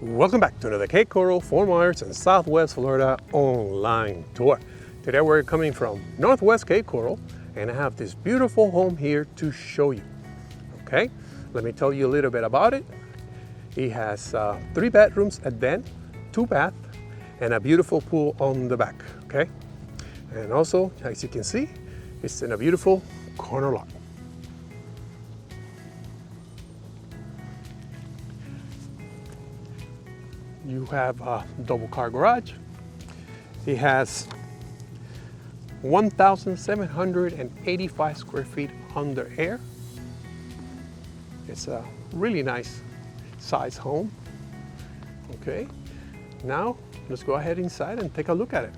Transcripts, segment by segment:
Welcome back to another Cape Coral, Fort Myers, and Southwest Florida online tour. Today we're coming from Northwest Cape Coral, and I have this beautiful home here to show you. Okay, let me tell you a little bit about it. It has 3 bedrooms, a den, 2 baths, and a beautiful pool on the back. Okay, and also, as you can see, it's in a beautiful corner lot. You have a double car garage. It has 1,785 square feet under air. It's a really nice size home. Okay, now let's go ahead inside and take a look at it.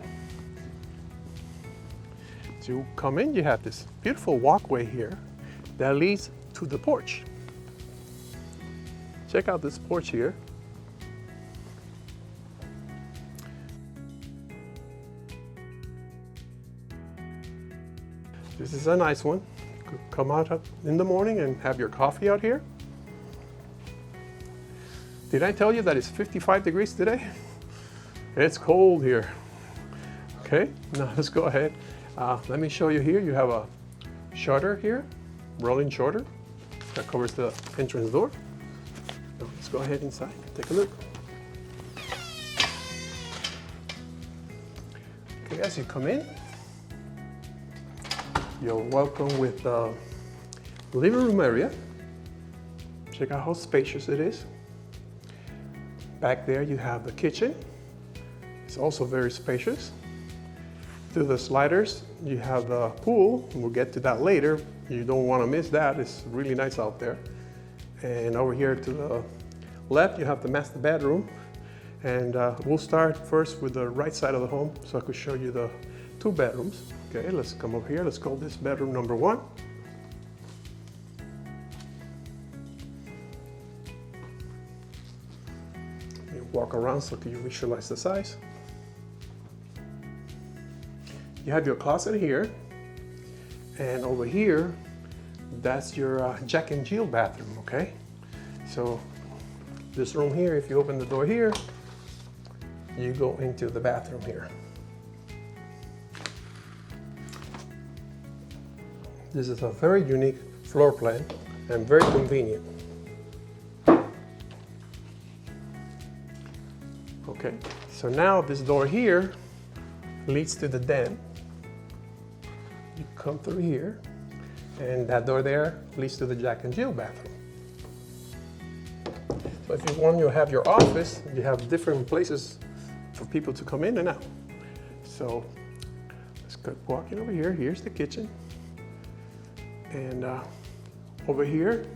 As you come in, you have this beautiful walkway here that leads to the porch. Check out this porch here. This is a nice one. You could come out in the morning and have your coffee out here. Did I tell you that it's 55 degrees today? It's cold here. Okay, now let's go ahead. Let me show you here. You have a shutter here, rolling shutter that covers the entrance door. Now let's go ahead inside and take a look. Okay, as you come in, you're welcome with the living room area. Check out how spacious it is. Back there you have the kitchen. It's also very spacious. Through the sliders you have the pool. We'll get to that later. You don't want to miss that. It's really nice out there. And over here to the left you have the master bedroom. And we'll start first with the right side of the home so I could show you the 2 bedrooms. Okay, let's come over here. Let's call this bedroom number 1. You walk around so you visualize the size. You have your closet here, and over here, that's your Jack and Jill bathroom. Okay, so this room here, if you open the door here, you go into the bathroom here. This is a very unique floor plan and very convenient. Okay, so now this door here leads to the den. You come through here, and that door there leads to the Jack and Jill bathroom. So if you want to have your office, you have different places for people to come in and out. So let's go walking over here. Here's the kitchen. And over here,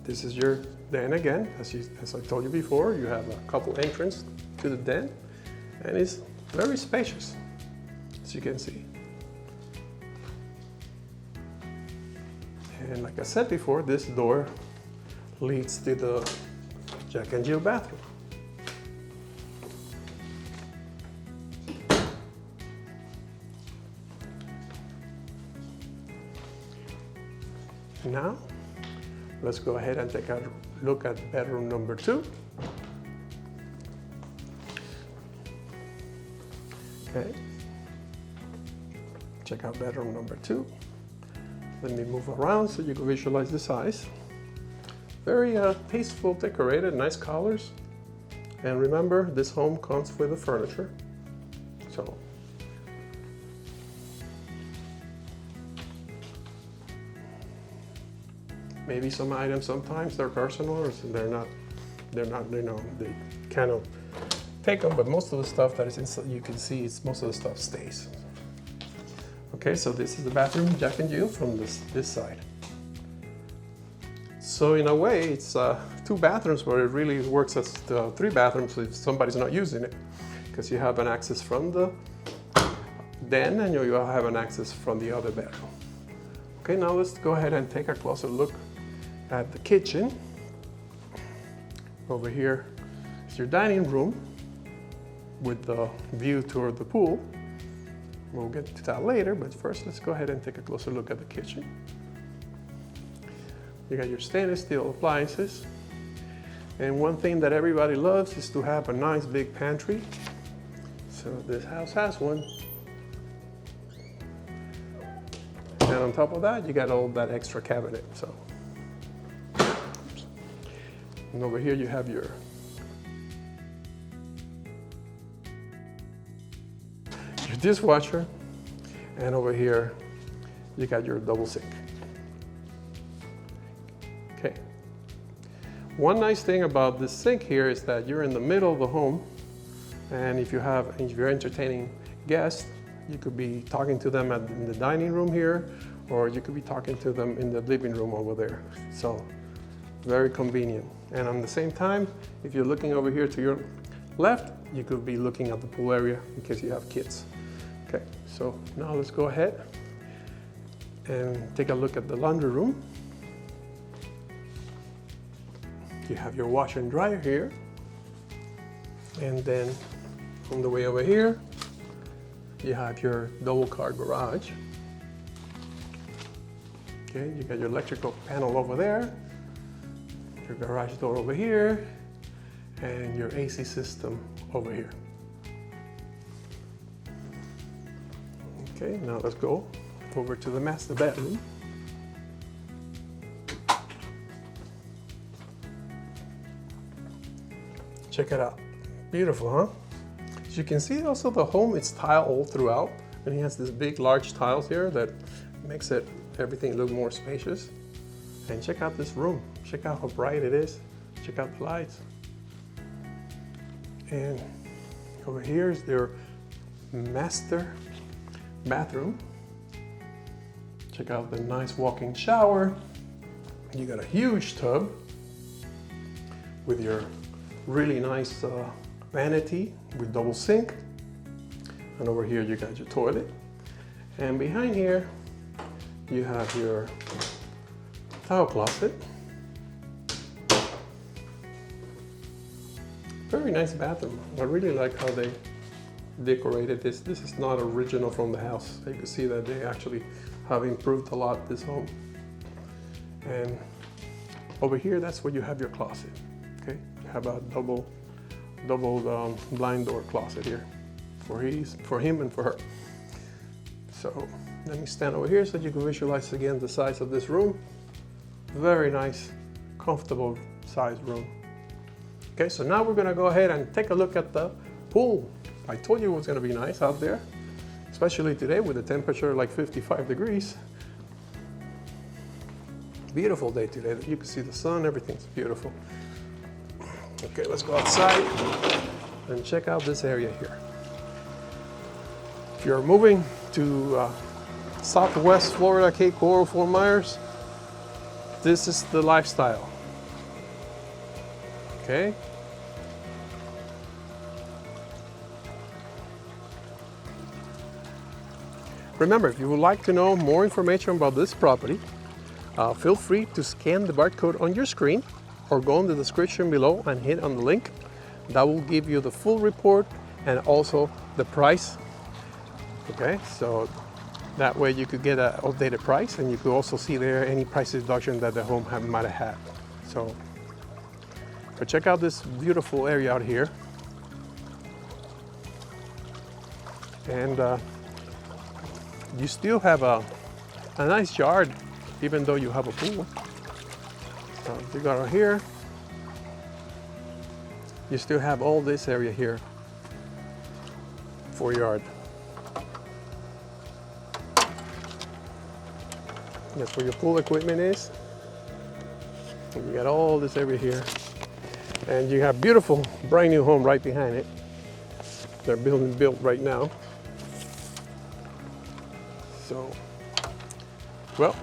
this is your den again. As I told you before, you have a couple entrances to the den, and it's very spacious, as you can see. And like I said before, this door leads to the Jack and Jill bathroom. Now, let's go ahead and take a look at bedroom number 2. Okay. Check out bedroom number 2. Let me move around so you can visualize the size. Very tasteful, decorated, nice colors. And remember, this home comes with the furniture. So, maybe some items sometimes they're personal, or they're not, you know, they kind of take them, but most of the stuff that is inside, you can see, most of the stuff stays. Okay, so this is the bathroom, Jack and Jill, from this side. So in a way, it's 2 bathrooms, but it really works as 3 bathrooms if somebody's not using it, because you have an access from the den, and you have an access from the other bedroom. Okay, now let's go ahead and take a closer look at the kitchen. Over here is your dining room with the view toward the pool. We'll get to that later, but first let's go ahead and take a closer look at the kitchen. You got your stainless steel appliances. And one thing that everybody loves is to have a nice big pantry. So this house has one. And on top of that, you got all that extra cabinet. So, and over here you have your dishwasher, and over here you got your double sink. Okay. One nice thing about this sink here is that you're in the middle of the home, and if you're entertaining guests, you could be talking to them in the dining room here, or you could be talking to them in the living room over there. So very convenient. And at the same time, if you're looking over here to your left, you could be looking at the pool area in case you have kids. Okay, so now let's go ahead and take a look at the laundry room. You have your washer and dryer here. And then on the way over here, you have your double car garage. Okay, you got your electrical panel over there, your garage door over here, and your AC system over here. Okay, now let's go over to the master bedroom. Check it out. Beautiful, huh? As you can see, also the home is tiled all throughout, and he has this big, large tiles here that makes everything look more spacious. And check out this room. Check out how bright it is. Check out the lights. And over here is their master bathroom. Check out the nice walk-in shower. You got a huge tub with your really nice vanity with double sink. And over here you got your toilet. And behind here you have your towel closet. Very nice bathroom. I really like how they decorated this. This is not original from the house. You can see that they actually have improved a lot this home. And over here, that's where you have your closet. Okay, you have a double blind door closet here for him and for her. So let me stand over here so you can visualize again the size of this room. Very nice, comfortable sized room. Okay, so now we're gonna go ahead and take a look at the pool. I told you it was gonna be nice out there, especially today with the temperature like 55 degrees. Beautiful day today. You can see the sun, everything's beautiful. Okay, let's go outside and check out this area here. If you're moving to Southwest Florida, Cape Coral, Fort Myers, this is the lifestyle. Okay. Remember, if you would like to know more information about this property, feel free to scan the barcode on your screen or go in the description below and hit on the link. That will give you the full report and also the price. Okay, so that way you could get an updated price, and you could also see there any price reduction that the home might have had. So, but check out this beautiful area out here. And you still have a nice yard, even though you have a pool. So you got out here, you still have all this area here for yard. That's where your pool equipment is. And you got all this area here. And you have beautiful brand new home right behind it. They're built right now. So, well,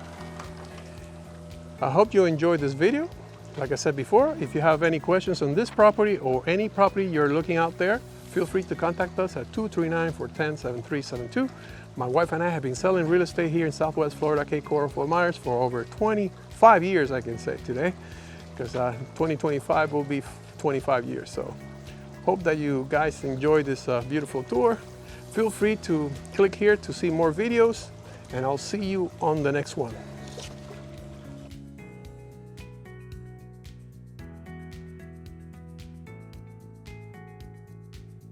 I hope you enjoyed this video. Like I said before, if you have any questions on this property or any property you're looking out there, feel free to contact us at 239-410-7372. My wife and I have been selling real estate here in Southwest Florida, Cape Coral, Fort Myers for over 25 years, I can say today, because 2025 will be 25 years. So hope that you guys enjoy this beautiful tour. Feel free to click here to see more videos, and I'll see you on the next one.